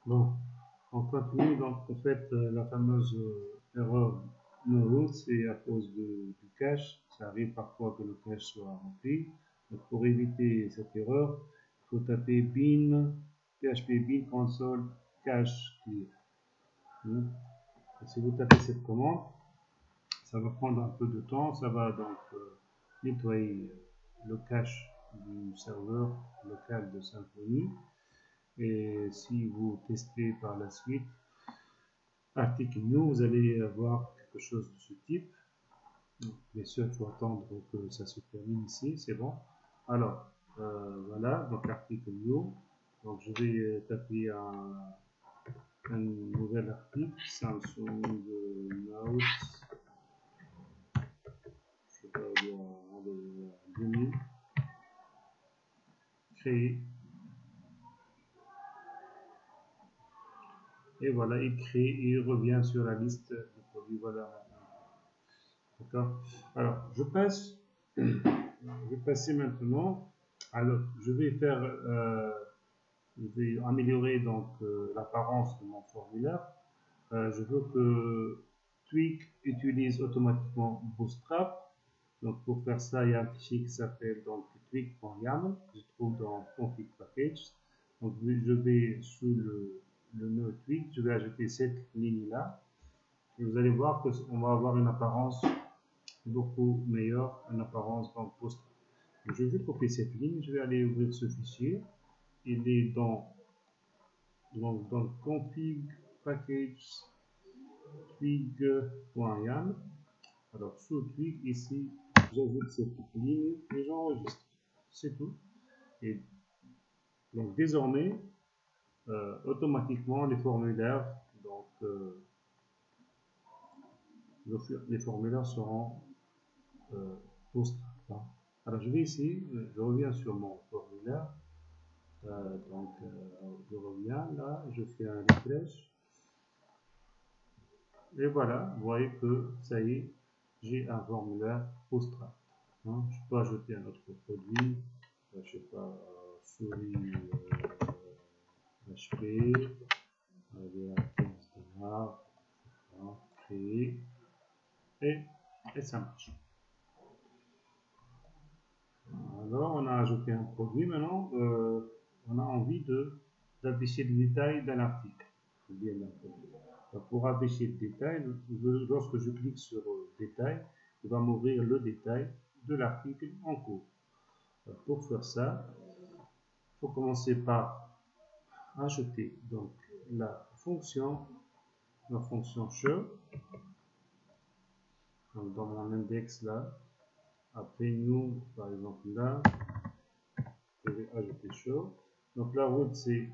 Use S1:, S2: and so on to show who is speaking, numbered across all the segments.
S1: Bon, on continue. Donc, en fait, la fameuse erreur no root, c'est à cause du cache. Ça arrive parfois que le cache soit rempli. Donc, pour éviter cette erreur, il faut taper bin, php bin console cache clear. Et si vous tapez cette commande, ça va prendre un peu de temps. Ça va donc nettoyer le cache du serveur local de Symfony. Et si vous testez par la suite article new, vous allez avoir quelque chose de ce type. Bien sûr, il faut attendre que ça se termine ici, c'est bon. Alors, voilà, donc article new. Donc, je vais taper un nouvel article, Samsung Note, je sais pas, 2000, créer. Et voilà, il crée et il revient sur la liste de produits. Voilà. D'accord. Alors, je vais passer maintenant. Alors, je vais améliorer donc l'apparence de mon formulaire. Je veux que Twig utilise automatiquement Bootstrap. Donc, pour faire ça, il y a un fichier qui s'appelle donc twig.yaml, que je trouve dans config package. Donc, je vais sous le nœud Twig, je vais ajouter cette ligne-là. Et vous allez voir qu'on va avoir une apparence beaucoup meilleure, une apparence dans Bootstrap. Je vais copier cette ligne, je vais aller ouvrir ce fichier. Il est dans config package twig.yaml. Alors sous twig ici, j'ajoute cette ligne et j'enregistre. C'est tout. Et donc désormais, automatiquement les formulaires, donc les formulaires seront Bootstrap. Alors je vais ici, je reviens sur mon formulaire. Je reviens là, je fais un refresh. Et voilà, vous voyez que ça y est, j'ai un formulaire Bootstrap. Je peux ajouter un autre produit, je ne sais pas, souris HP, créer, et ça marche. Alors, on a ajouté un produit. Maintenant, on a envie d'afficher le détail d'un article. Pour afficher le détail, lorsque je clique sur détail, il va m'ouvrir le détail de l'article en cours. Pour faire ça, il faut commencer par ajouter donc la fonction show. Donc, dans mon index là, après new, par exemple là, je vais ajouter show. Donc la route c'est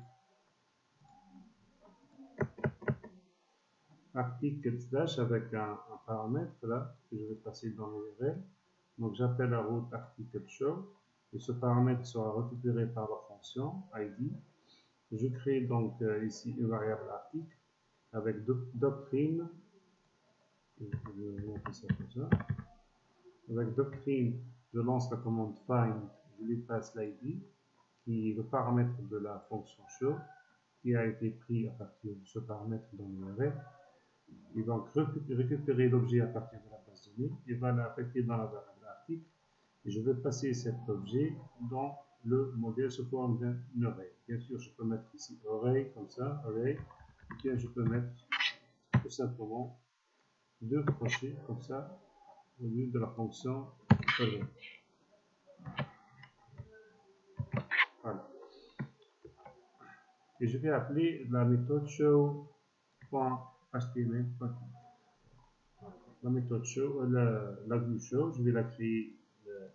S1: article slash avec un paramètre là que je vais passer dans l'URL. Donc j'appelle la route article show et ce paramètre sera récupéré par la fonction id. Je crée donc ici une variable article avec doctrine. Je vais mettre ça comme ça. Avec doctrine, je lance la commande find, je lui passe l'id qui est le paramètre de la fonction show qui a été pris à partir de ce paramètre dans l'URL. Il va récupérer l'objet à partir de la base de données et va l'affecter dans la variable article. Et je vais passer cet objet dans le modèle sous forme d'une array. Bien sûr, je peux mettre ici array comme ça, array. Et bien, je peux mettre tout simplement deux crochets comme ça au lieu de la fonction array. Voilà. Et je vais appeler la méthode show.html. La méthode show, la vue show, je vais la créer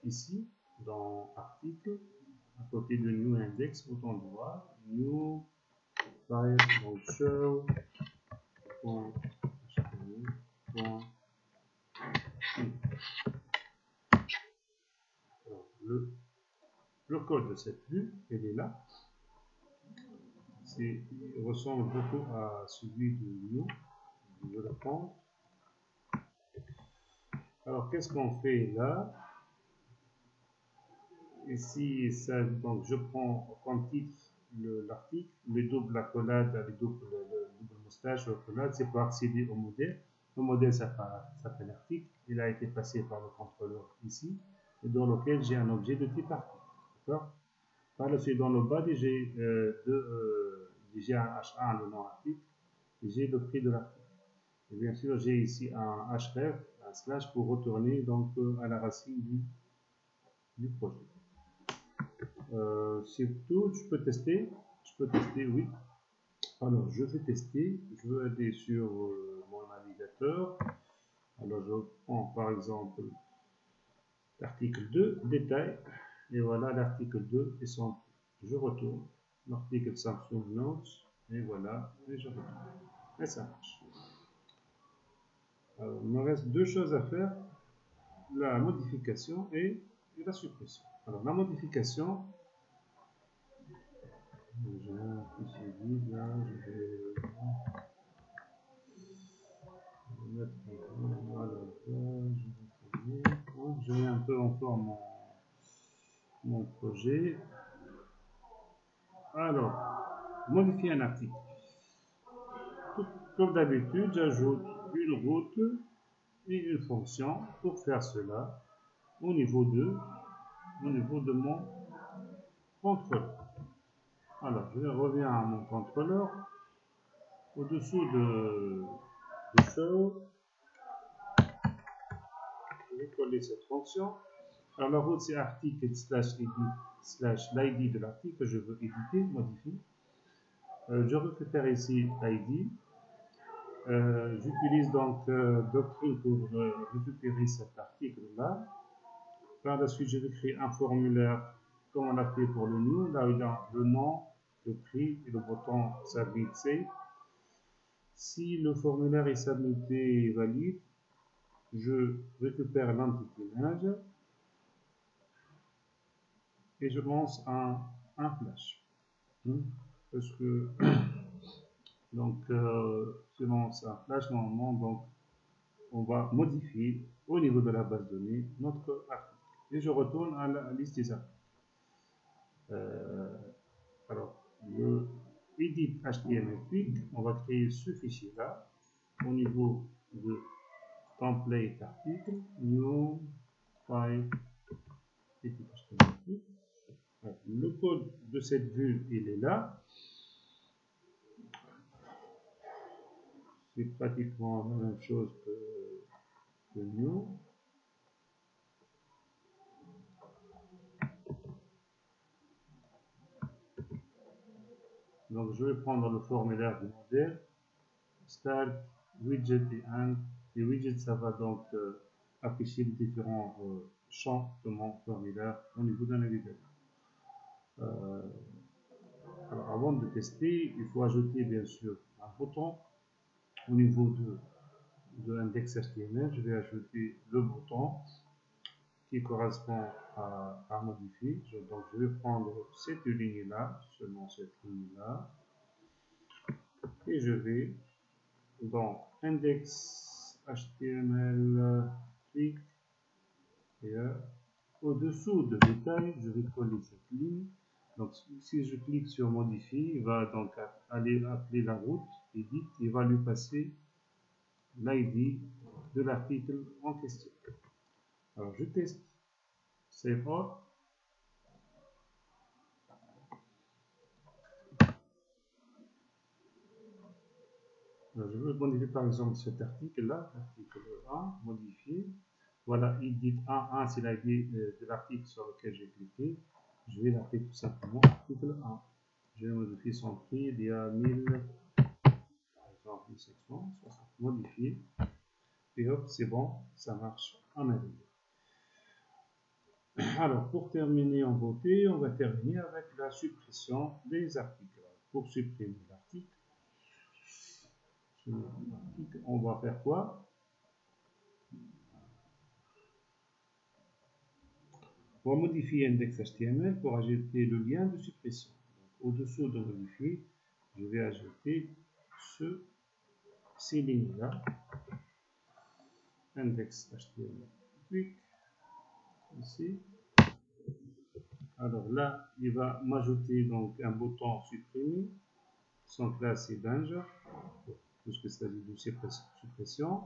S1: ici dans article à côté de new index, bouton droit, new file, donc show. Le code de cette vue, elle est là. Il ressemble beaucoup à celui de nous. Je vais le prendre. Alors, qu'est-ce qu'on fait là? Ici, ça, donc je prends comme titre l'article, les doubles accolades, les doubles moustaches, accolades, c'est pour accéder au modèle. Le modèle s'appelle article. Il a été passé par le contrôleur ici, et dans lequel j'ai un objet de type article. D'accord? Par la suite, dans le bas, j'ai un H1, le nom article, et j'ai le prix de l'article. Et bien sûr, j'ai ici un href, un slash pour retourner donc à la racine du projet. C'est tout. Je peux tester. Oui. Alors, je vais tester. Je veux aller sur mon navigateur. Alors, je prends par exemple l'article 2, détail. Et voilà l'article 2 et son. Je retourne. L'article Samsung Notes. Et voilà. Et je retourne. Et ça marche. Alors, il me reste deux choses à faire. La modification et la suppression. Alors, la modification. J'ai un fichier vide là. Je vais mettre je mets un peu encore mon projet. Alors, modifier un article. Comme d'habitude, j'ajoute une route et une fonction pour faire cela au niveau de mon contrôleur. Alors, je reviens à mon contrôleur. Au-dessous de show, je vais coller cette fonction. Alors, la route, c'est article slash edit slash l'id de l'article que je veux éditer, modifier. Je récupère ici l'id. J'utilise donc Doctrine pour récupérer cet article-là. Par la suite, je vais créer un formulaire comme on a fait pour le new. Là, il y a le nom, le prix et le bouton Submit Save. Si le formulaire est submité et valide, je récupère l'entité image et je lance un flash. Parce que donc je lance un flash normalement, donc on va modifier au niveau de la base de données notre article. Et je retourne à la liste des articles. Alors, le edit HTML quick, on va créer ce fichier là au niveau de template article, new file edit HTML quick. Le code de cette vue, il est là. C'est pratiquement la même chose que new. Donc, je vais prendre le formulaire du modèle, start, widget et end. Les widgets, ça va donc afficher les différents champs de mon formulaire au niveau d'un navigateur. Alors, avant de tester, il faut ajouter bien sûr un bouton au niveau de index.html. Je vais ajouter le bouton qui correspond à modifier. Donc, je vais prendre cette ligne-là, seulement cette ligne-là, et je vais dans index.html clic et au-dessous de détail, je vais coller cette ligne. Donc, si je clique sur modifier, il va donc aller appeler la route, edit, il va lui passer l'ID de l'article en question. Alors, je teste. Save all. Alors, je veux modifier par exemple cet article-là, article 1, modifier. Voilà, edit 1, c'est l'ID de l'article sur lequel j'ai cliqué. Je vais l'appeler tout simplement article 1. Je vais modifier son prix, il y a 1000, par exemple 1760, modifier. Et hop, c'est bon, ça marche en arrière. Alors, pour terminer en beauté, on va terminer avec la suppression des articles. Pour supprimer l'article, on va faire quoi? On va modifier index.html pour ajouter le lien de suppression. Au-dessous de modifier, je vais ajouter ces lignes-là. Index.html. Clic ici. Alors là, il va m'ajouter donc un bouton supprimer. Son classe c'est danger, puisque c'est de suppression.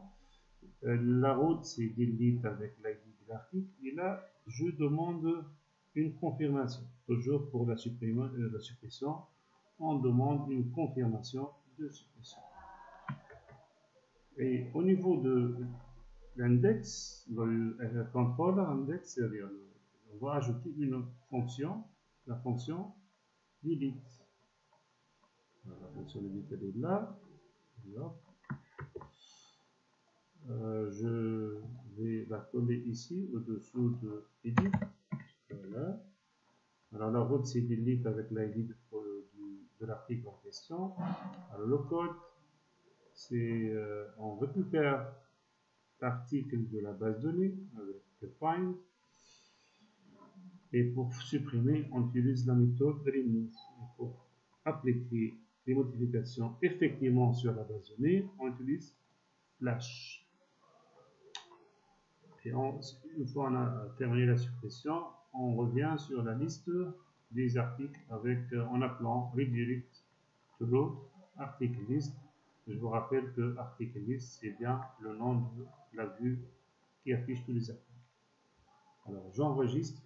S1: La route c'est delete avec l'ID de l'article. Et là, je demande une confirmation. Toujours pour la suppression, on demande une confirmation de suppression. Et au niveau de l'index, le contrôle index, on va ajouter une fonction, la fonction delete. La fonction delete elle est là. Je vais la coller ici au-dessous de edit. Voilà. Alors la route c'est delete avec l'ID de l'article en question. Alors le code c'est on récupère l'article de la base de données avec find, et pour supprimer on utilise la méthode remove. Pour appliquer les modifications effectivement sur la base de données on utilise flash. Et une fois on a terminé la suppression, on revient sur la liste des articles en appelant redirect to root article list. Je vous rappelle que article list c'est bien le nom de la vue qui affiche tous les articles. Alors j'enregistre,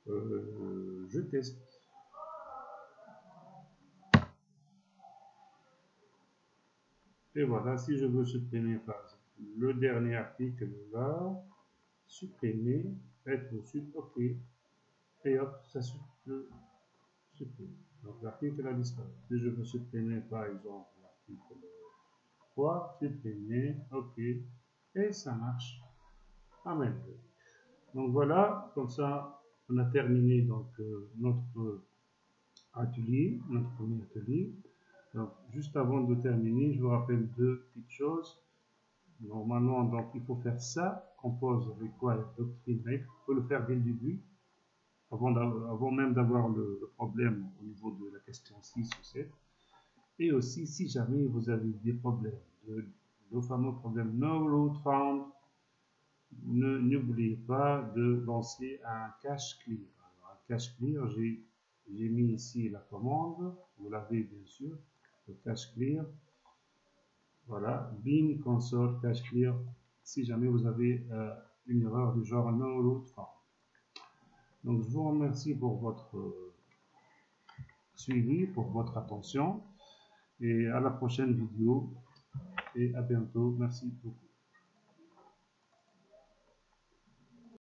S1: je teste. Et voilà, si je veux supprimer par exemple le dernier article là, supprimer, être reçu, ok, et hop, ça supprime. Donc l'article a disparu. Si je veux supprimer par exemple l'article 3, supprimer, ok, et ça marche. Amen. Donc voilà, comme ça on a terminé donc notre atelier, notre premier atelier. Donc juste avant de terminer, je vous rappelle deux petites choses. Normalement, donc il faut faire ça, compose require doctrine make. Il faut le faire dès le début, avant même d'avoir le problème au niveau de la question 6 ou 7. Et aussi, si jamais vous avez des problèmes, le fameux problème no root found, n'oubliez pas de lancer un cache clear. Alors, un cache clear, j'ai mis ici la commande, vous l'avez bien sûr, le cache clear. Voilà, bin console cache clear, si jamais vous avez une erreur du genre no root found. Donc, je vous remercie pour votre suivi, pour votre attention, et à la prochaine vidéo, et à bientôt. Merci beaucoup.